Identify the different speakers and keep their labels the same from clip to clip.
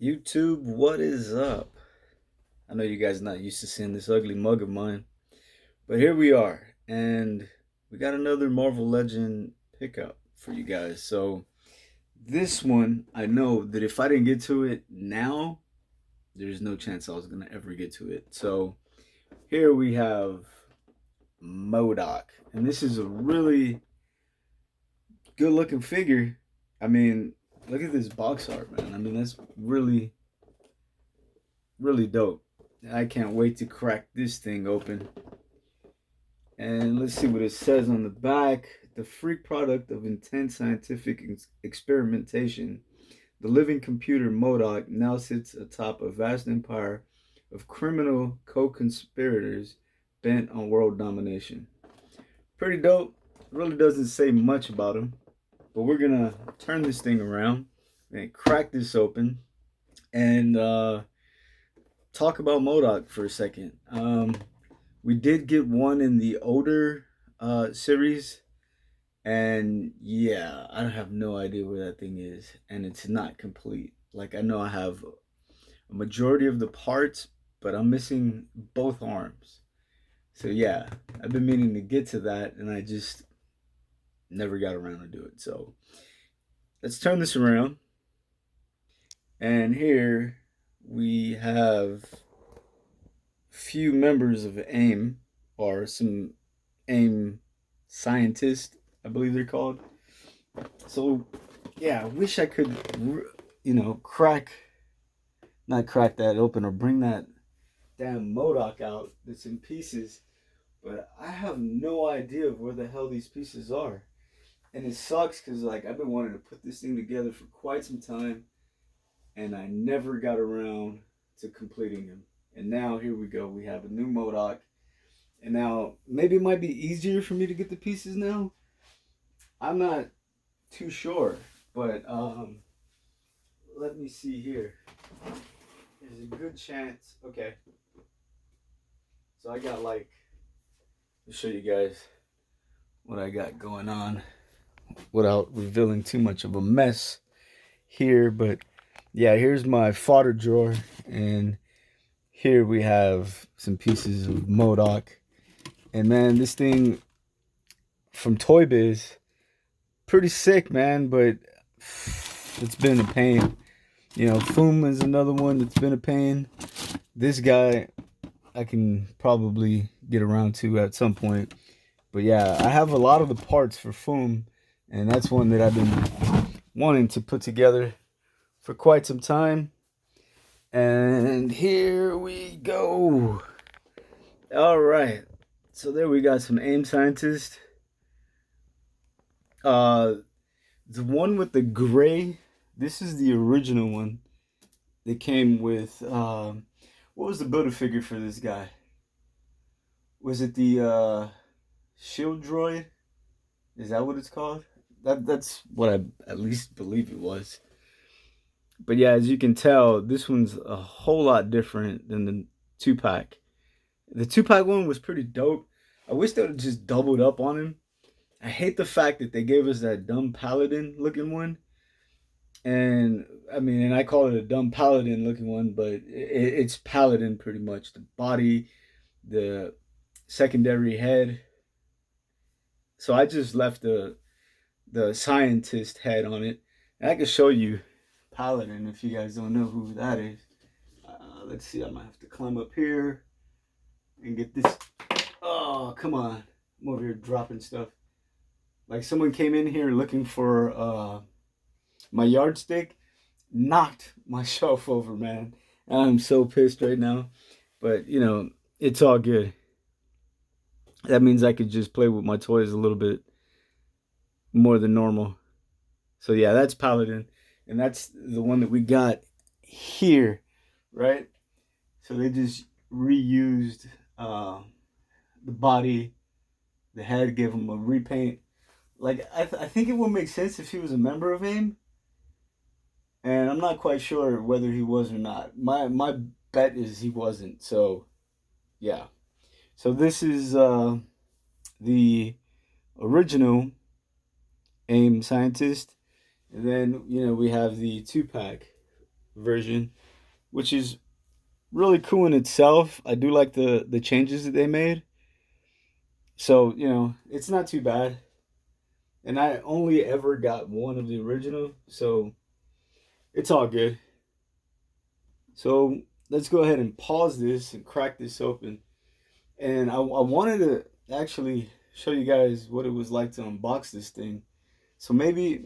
Speaker 1: YouTube, what is up? I know you guys are not used to seeing this ugly mug of mine, but here we are, and we got another Marvel Legend pickup for you guys. So this one, I know that if I didn't get to it now, there's no chance I was gonna ever get to it. So here we have M.O.D.O.K, and this is a really good looking figure. I mean, look at this box art, man. I mean, that's really dope. I can't wait to crack this thing open. And let's see what it says on the back. The freak product of intense scientific experimentation, the living computer M.O.D.O.K now sits atop a vast empire of criminal co-conspirators bent on world domination. Pretty dope. Really doesn't say much about him, but we're gonna turn this thing around and crack this open and talk about M.O.D.O.K for a second. We did get one in the older series, and yeah, I have no idea where that thing is, and it's not complete. Like, I know I have a majority of the parts, but I'm missing both arms. So yeah, I've been meaning to get to that, and I just never got around to do it. So let's turn this around, and here we have few members of AIM, or some AIM scientists, I believe they're called. So, yeah, I wish I could, crack, not crack that open or bring that damn M.O.D.O.K out that's in pieces, but I have no idea of where the hell these pieces are. And it sucks because, like, I've been wanting to put this thing together for quite some time, and I never got around to completing him. And now here we go. We have a new M.O.D.O.K. And now maybe it might be easier for me to get the pieces now. I'm not too sure, but let me see here. There's a good chance. Okay, so I got, like, I'll show you guys what I got going on without revealing too much of a mess here. But yeah, here's my fodder drawer, and here we have some pieces of M.O.D.O.K. And man, this thing from Toy Biz, pretty sick, man, but it's been a pain. Foom is another one that's been a pain. This guy, I can probably get around to at some point. But yeah, I have a lot of the parts for Foom, and that's one that I've been wanting to put together for quite some time. And here we go. All right. So there we got some AIM scientists. The one with the gray, this is the original one. They came with what was the builder figure for this guy? Was it the shield droid? Is that what it's called? That's what I at least believe it was. But yeah, as you can tell, this one's a whole lot different than the 2-pack. The 2-pack one was pretty dope. I wish they would have just doubled up on him. I hate the fact that they gave us that dumb paladin looking one. And I mean, and I call it a dumb paladin looking one, but it's paladin pretty much. The body, the secondary head. So I just left the scientist head on it. And I can show you paladin if you guys don't know who that is. Let's see, I might have to climb up here and get this. Oh, come on. I'm over here dropping stuff. Like, someone came in here looking for my yardstick, knocked my shelf over, man. I'm so pissed right now. But, it's all good. That means I could just play with my toys a little bit more than normal. So, yeah, that's Paladin. And that's the one that we got here, right? So they just reused the body, the head, gave him a repaint. Like, I think it would make sense if he was a member of AIM. And I'm not quite sure whether he was or not. My bet is he wasn't. So, yeah. So this is the original AIM scientist. And then, we have the 2-pack version, which is really cool in itself. I do like the changes that they made. So, it's not too bad. And I only ever got one of the original, so it's all good. So let's go ahead and pause this and crack this open. And I wanted to actually show you guys what it was like to unbox this thing. So maybe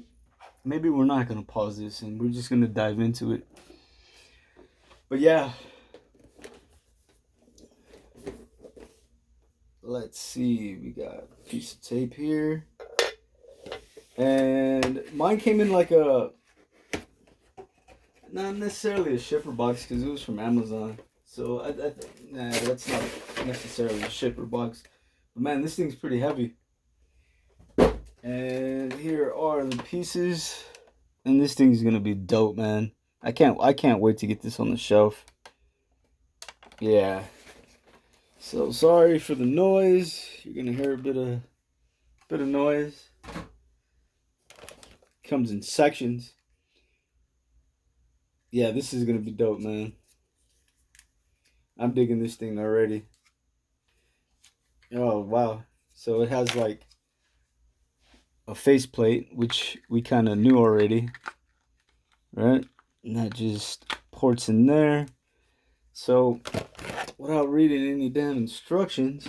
Speaker 1: we're not gonna pause this and we're just gonna dive into it. But yeah, let's see. We got a piece of tape here, and mine came in like a not necessarily a shipper box because it was from Amazon. So nah, that's not necessarily a shipper box. But man, this thing's pretty heavy. And here are the pieces. And this thing's gonna be dope, man. I can't wait to get this on the shelf. Yeah. So sorry for the noise. You're gonna hear a bit of noise. Comes in sections. Yeah, this is gonna be dope, man. I'm digging this thing already. Oh wow. So it has like a faceplate, which we kind of knew already, right? And that just ports in there. So without reading any damn instructions,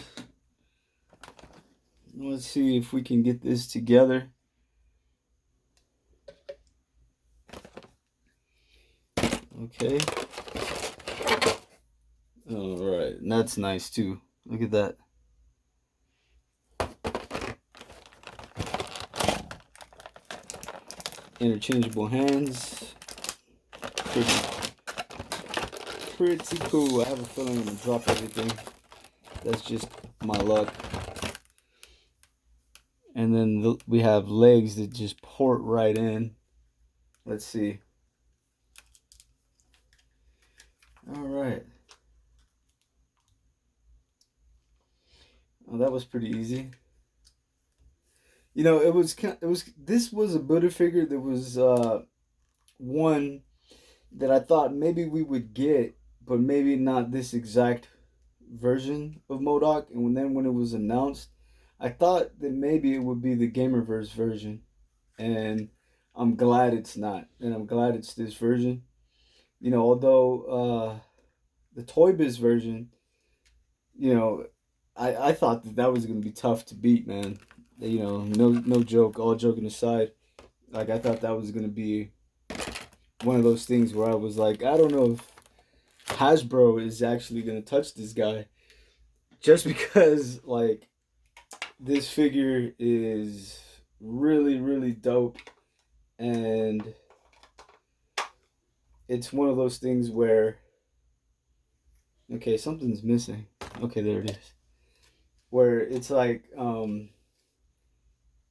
Speaker 1: let's see if we can get this together. Okay. All right. And that's nice too. Look at that. Interchangeable hands. Pretty cool. I have a feeling I'm gonna drop everything. That's just my luck. And then we have legs that just port right in. Let's see. All right. Oh, that was pretty easy. This was a Buddha figure that was one that I thought maybe we would get, but maybe not this exact version of M.O.D.O.K. And then when it was announced, I thought that maybe it would be the Gamerverse version, and I'm glad it's not, and I'm glad it's this version. Although the Toy Biz version, you know, I thought that was gonna be tough to beat, man. No joke. All joking aside, like I thought that was gonna be one of those things where I was like, I don't know if Hasbro is actually gonna touch this guy, just because like this figure is really really dope, and it's one of those things where okay, something's missing. Okay, there it is. Where it's like,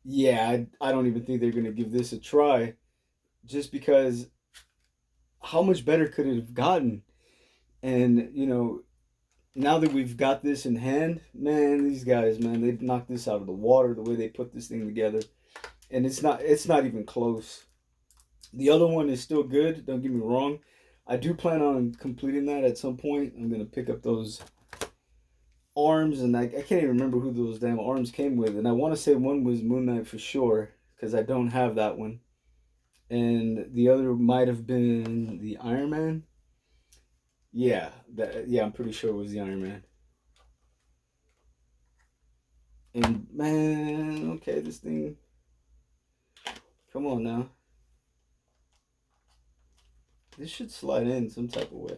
Speaker 1: yeah, I don't even think they're gonna give this a try, just because how much better could it have gotten? And now that we've got this in hand, man, these guys, man, they've knocked this out of the water the way they put this thing together, and it's not even close. The other one is still good. Don't get me wrong. I do plan on completing that at some point. I'm gonna pick up those arms, and I can't even remember who those damn arms came with. And I want to say one was Moon Knight for sure, because I don't have that one. And the other might have been the Iron Man. Yeah, I'm pretty sure it was the Iron Man. And man, okay, this thing, come on now. This should slide in some type of way.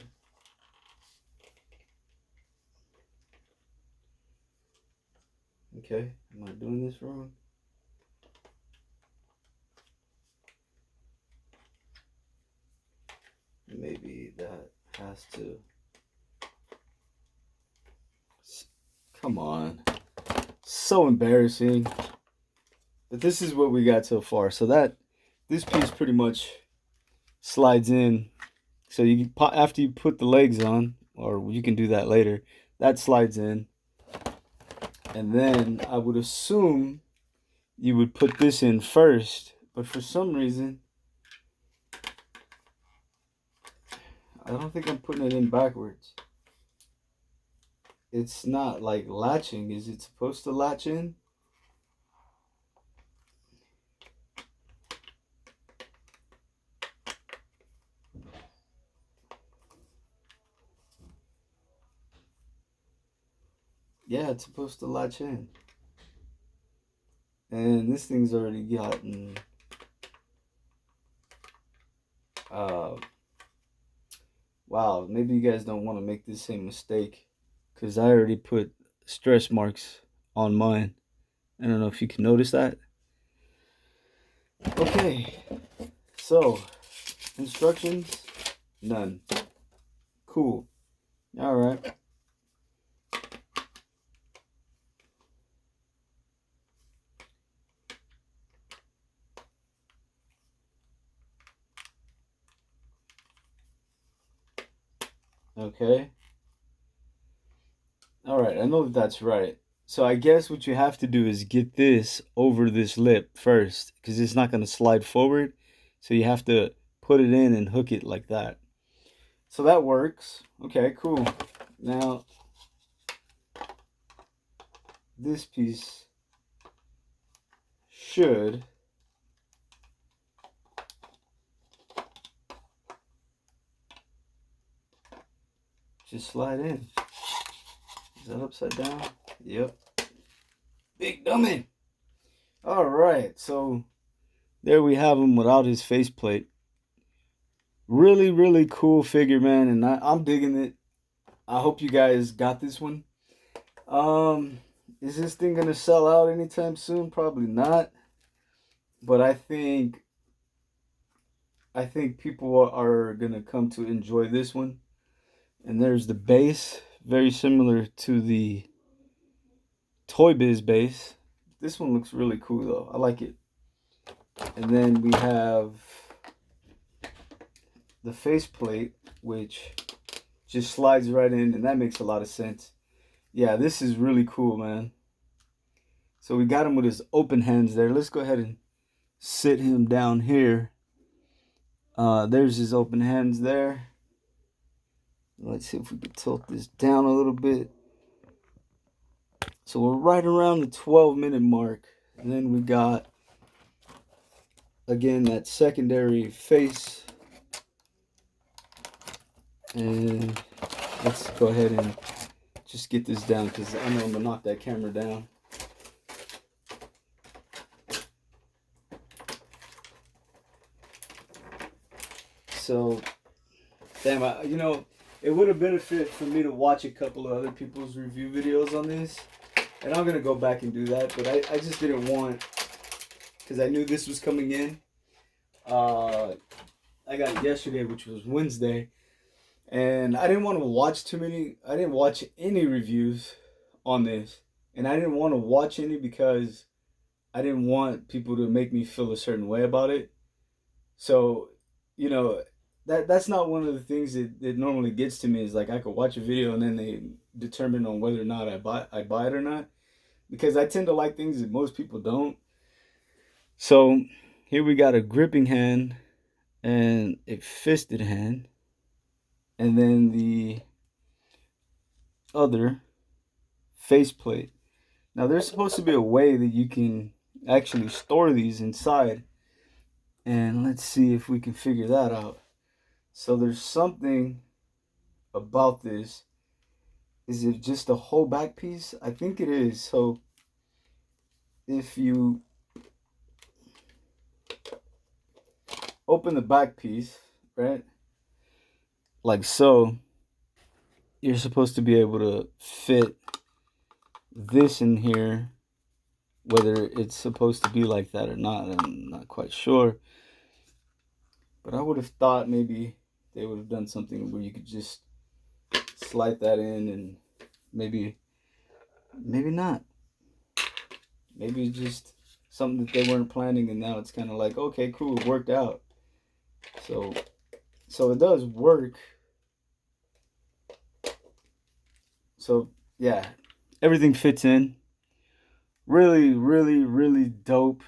Speaker 1: Okay, am I doing this wrong? Maybe that has to. Come on. So embarrassing. But this is what we got so far. So this piece pretty much slides in. So after you put the legs on, or you can do that later, that slides in. And then I would assume you would put this in first, but for some reason I don't think I'm putting it in backwards. It's not like latching. Is it supposed to latch in? Yeah, it's supposed to latch in. And this thing's already gotten uh wow, maybe you guys don't want to make the same mistake because I already put stretch marks on mine. I don't know if you can notice that. Okay, so instructions, none. Cool. All right. Okay. All right. I know that that's right. So I guess what you have to do is get this over this lip first because it's not going to slide forward. So you have to put it in and hook it like that. So that works. Okay, cool. Now, this piece should just slide in. Is that upside down? Yep. Big dummy. All right, so there we have him without his faceplate. Really, really cool figure, man, and I'm digging it. I hope you guys got this one. Is this thing gonna sell out anytime soon? Probably not. But I think people are gonna come to enjoy this one. And there's the base, very similar to the Toy Biz base. This one looks really cool though. I like it. And then we have the faceplate, which just slides right in, and that makes a lot of sense. Yeah, this is really cool, man. So we got him with his open hands there. Let's go ahead and sit him down here. There's his open hands there. Let's see if we can tilt this down a little bit. So we're right around the 12-minute mark. And then we got, again, that secondary face. And let's go ahead and just get this down because I know I'm going to knock that camera down. So, damn, it would have benefited for me to watch a couple of other people's review videos on this. And I'm going to go back and do that. But I just didn't want, because I knew this was coming in. I got it yesterday, which was Wednesday. And I didn't want to watch I didn't watch any reviews on this. And I didn't want to watch any because I didn't want people to make me feel a certain way about it. So, you know, that's not one of the things that normally gets to me is like I could watch a video and then they determine on whether or not I buy it or not. Because I tend to like things that most people don't. So here we got a gripping hand and a fisted hand. And then the other faceplate. Now there's supposed to be a way that you can actually store these inside. And let's see if we can figure that out. So there's something about this. Is it just a whole back piece? I think it is. So if you open the back piece, right? Like so, you're supposed to be able to fit this in here. Whether it's supposed to be like that or not, I'm not quite sure. But I would have thought maybe they would have done something where you could just slide that in and maybe not. Maybe it's just something that they weren't planning and now it's kind of like, okay, cool, it worked out. So it does work. So yeah, everything fits in. Really, really, really dope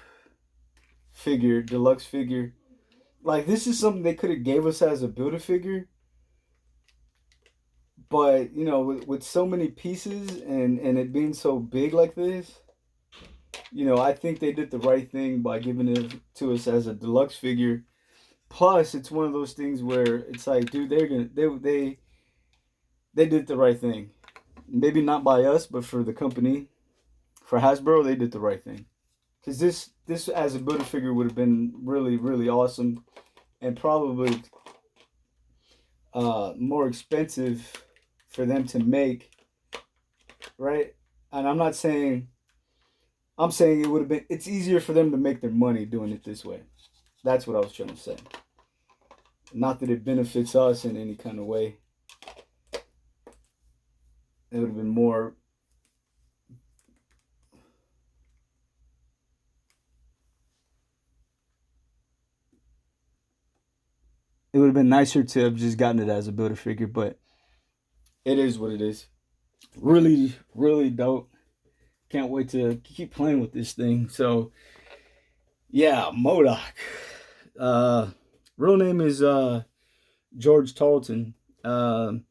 Speaker 1: figure, deluxe figure. Like this is something they could have gave us as a Build-A-Figure, But with so many pieces and it being so big like this, I think they did the right thing by giving it to us as a deluxe figure. Plus, it's one of those things where it's like, dude, they did the right thing. Maybe not by us, but for the company, for Hasbro, they did the right thing. Because this as a builder figure would have been really really awesome, and probably more expensive for them to make, right? And I'm saying it would have been, it's easier for them to make their money doing it this way. That's what I was trying to say. Not that it benefits us in any kind of way. It would have been more. It would have been nicer to have just gotten it as a builder figure, but it is what it is. Really, really dope. Can't wait to keep playing with this thing. So yeah, M.O.D.O.K. Real name is George Tarleton. And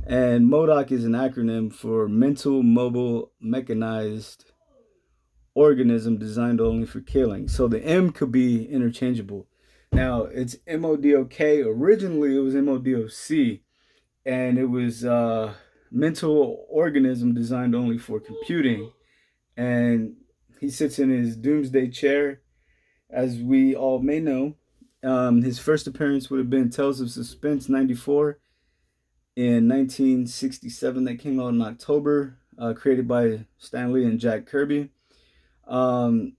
Speaker 1: M.O.D.O.K is an acronym for Mental Mobile Mechanized Organism Designed Only for Killing. So the M could be interchangeable. Now it's M.O.D.O.K. Originally it was M.O.D.O.C. And it was mental organism designed only for computing. And he sits in his doomsday chair, as we all may know. His first appearance would have been Tales of Suspense 94 in 1967, that came out in October, created by Stan Lee and Jack Kirby. Um,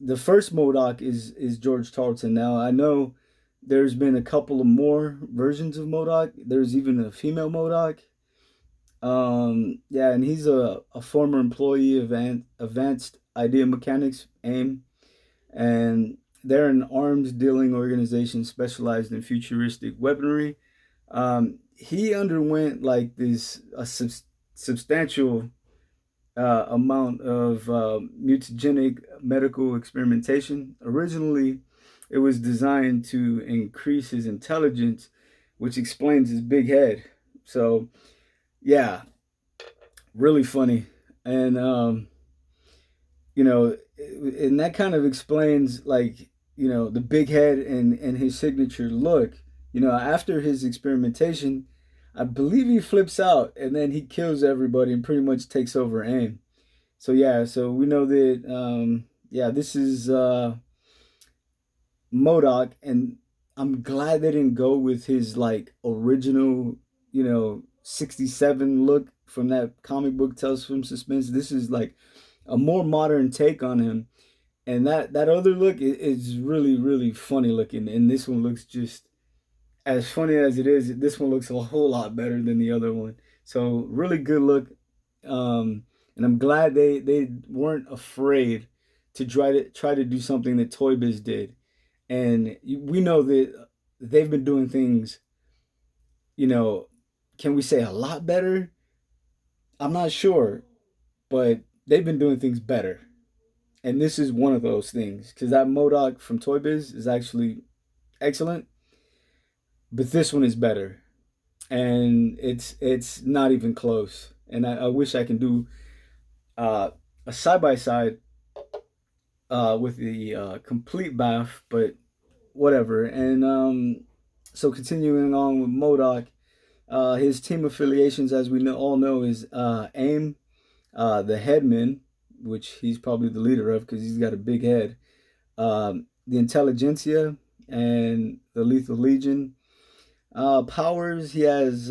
Speaker 1: the first M.O.D.O.K is George Tarleton. Now I know there's been a couple of more versions of M.O.D.O.K. There's even a female M.O.D.O.K. Yeah, and he's a former employee of Advanced Idea Mechanics (AIM), and they're an arms dealing organization specialized in futuristic weaponry. He underwent like this substantial amount of mutagenic medical experimentation. Originally, it was designed to increase his intelligence, which explains his big head. So, yeah, really funny. And, and that kind of explains, like, the big head and his signature look. After his experimentation, I believe he flips out and then he kills everybody and pretty much takes over AIM. So yeah, so we know that yeah, this is M.O.D.O.K, and I'm glad they didn't go with his like original, 67 look from that comic book Tales from Suspense. This is like a more modern take on him. And that other look is really really funny looking, and this one looks just as funny as it is. This one looks a whole lot better than the other one. So really good look, and I'm glad they weren't afraid to try to do something that Toy Biz did. And we know that they've been doing things, you know, can we say a lot better? I'm not sure, but they've been doing things better. And this is one of those things, because that M.O.D.O.K from Toy Biz is actually excellent, but this one is better, and it's not even close. And I wish I can do a side by side with the complete bath, but whatever. And so continuing on with M.O.D.O.K, his team affiliations, as we all know, is AIM, the Headman, which he's probably the leader of because he's got a big head. The Intelligentsia and the Lethal Legion. Powers, he has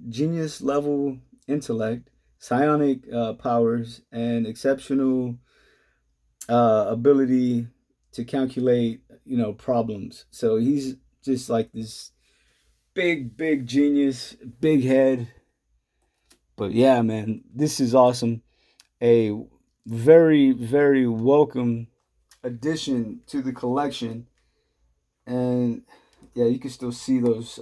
Speaker 1: genius level intellect, psionic powers, and exceptional ability to calculate, problems. So he's just like this big, big genius, big head. But yeah, man, this is awesome. A very, very welcome addition to the collection. And yeah, you can still see those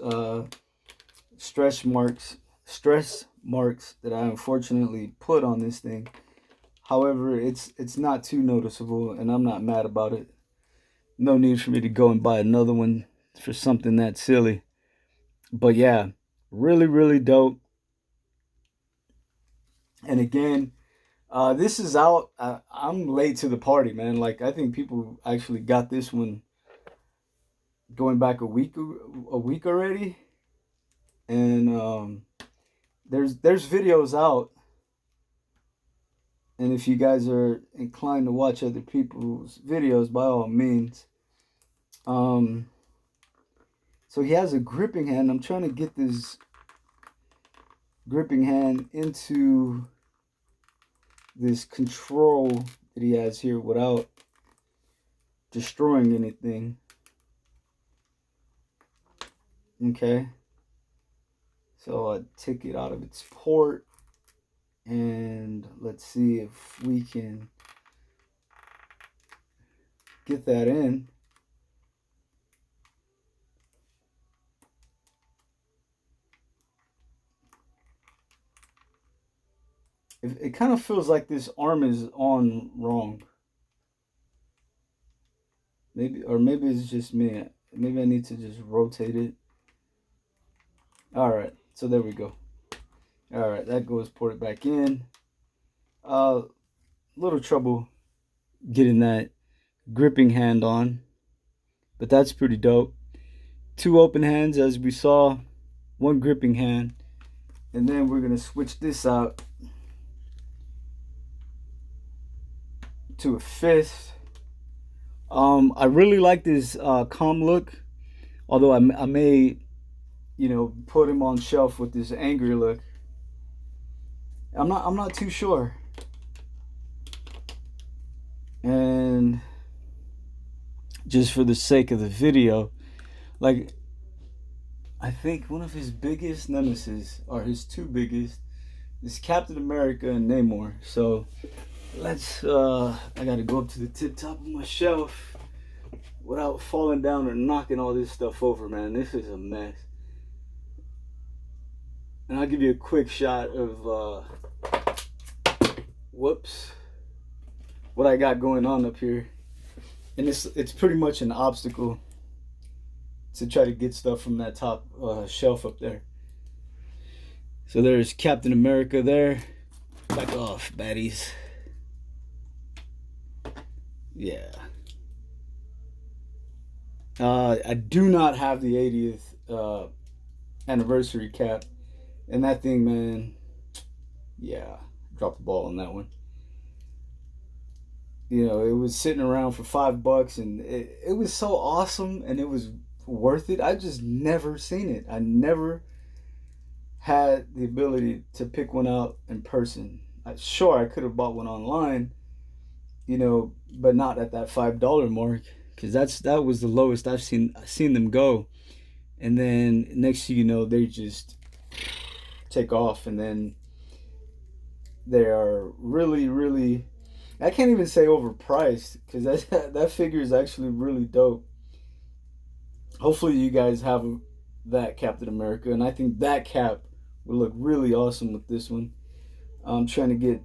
Speaker 1: stretch marks, stress marks that I unfortunately put on this thing. However, it's not too noticeable, and I'm not mad about it. No need for me to go and buy another one for something that silly. But yeah, really, really dope. And again, this is out. I'm late to the party, man. Like I think people actually got this one going back a week already, and there's videos out. And if you guys are inclined to watch other people's videos, by all means. Um, so he has a gripping hand. I'm trying to get this gripping hand into this control that he has here without destroying anything. Okay. So I take it out of its port, and let's see if we can get that in. It kind of feels like this arm is on wrong. Maybe it's just me. Maybe I need to just rotate it. All right, so there we go. All right, that goes ported back in. Little trouble getting that gripping hand on, but that's pretty dope. Two open hands, as we saw, one gripping hand, and then we're gonna switch this out to a fifth. I really like this calm look, although I may, put him on shelf with this angry look. I'm not too sure. And just for the sake of the video, like I think one of his biggest nemesis, or his two biggest, is Captain America and Namor. So I gotta go up to the tip top of my shelf without falling down or knocking all this stuff over, man. This is a mess. And I'll give you a quick shot of whoops, what I got going on up here. And it's pretty much an obstacle to try to get stuff from that top shelf up there. So there's Captain America there. Back off, baddies. Yeah. I do not have the 80th anniversary cap. And that thing, man, yeah, dropped the ball on that one. It was sitting around for $5 and it was so awesome and it was worth it. I just never seen it. I never had the ability to pick one out in person. Sure, I could have bought one online, but not at that $5 mark, because that was the lowest I've seen them go. And then next thing you know, they just take off, and then they are really, really, I can't even say overpriced, because that figure is actually really dope. Hopefully you guys have that Captain America, and I think that cap would look really awesome with this one. I'm trying to get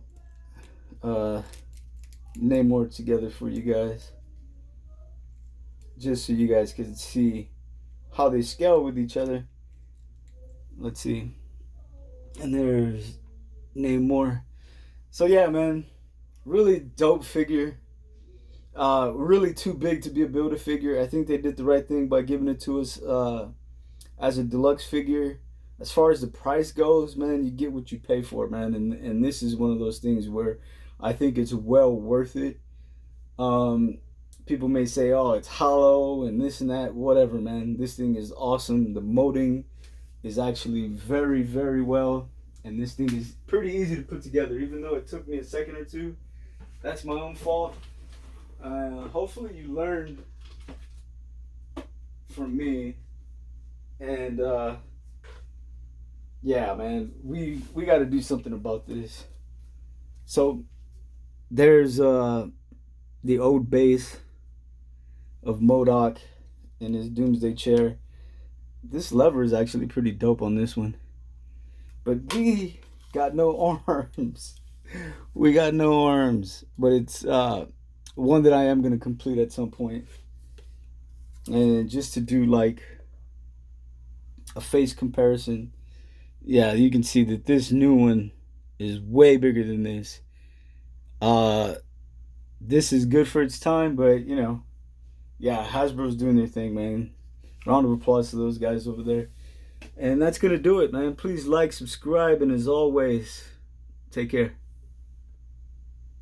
Speaker 1: Namor together for you guys, just so you guys can see how they scale with each other. Let's see. And there's Namor. So yeah, man, really dope figure. Really too big to be a Build-A figure. I think they did the right thing by giving it to us as a deluxe figure. As far as the price goes, man, you get what you pay for, man. And this is one of those things where I think it's well worth it. People may say, oh, it's hollow and this and that, whatever, man. This thing is awesome. The molding is actually very, very well. And this thing is pretty easy to put together, even though it took me a second or two. That's my own fault. Hopefully you learned from me. And yeah, man, we got to do something about this. So there's the old base of M.O.D.O.K in his Doomsday chair. This lever is actually pretty dope on this one. But we got no arms. We got no arms. But it's one that I am going to complete at some point. And just to do like a face comparison, yeah, you can see that this new one is way bigger than this. Uh, this is good for its time, but you know, yeah, Hasbro's doing their thing, man. Round of applause to those guys over there. And that's gonna do it, man. Please like, subscribe, and as always, take care.